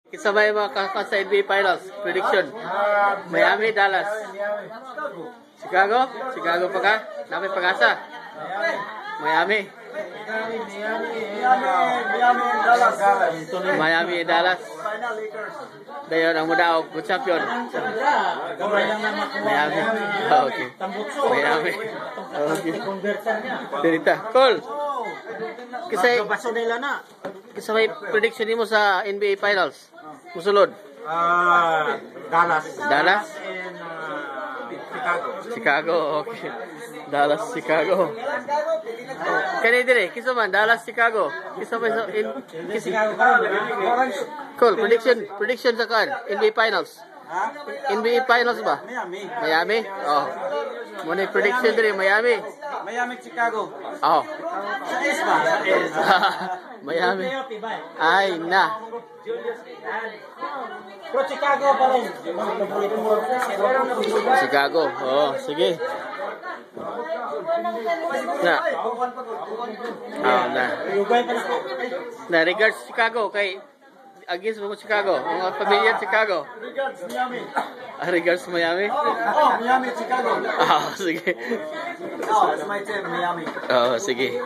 Kisabay mga sa NBA Finals. Prediction. Miami, Dallas. Chicago? Chicago pa ka? Napay pag-asa? Miami. Miami, Dallas. Dayon ang mudaog ko champion. Miami. Okay. Miami. Okay. Dirita. Call. Kisay prediction nimo sa NBA Finals. Musulod. Dallas. Dallas? And Chicago. Chicago, okay. Dallas, Chicago. Kani dire, kisa man Dallas, Chicago. Kisa man Cool, prediction sa kan NBA Finals. NBA Finals ba? Miami. Oh. Muna prediction dire Miami. Miami, Chicago. Oh. Sa East ba? Miami. Ay na. Pero Chicago pa rin. Chicago. Oh, sige. Na. Oh, na. Na regards Chicago kay against mo Chicago. Mga pamilya Chicago. Regards Miami. Regards Miami. Oh, Miami, Chicago. Ah, sige. Oh, it's my team, Miami. Oh, sige.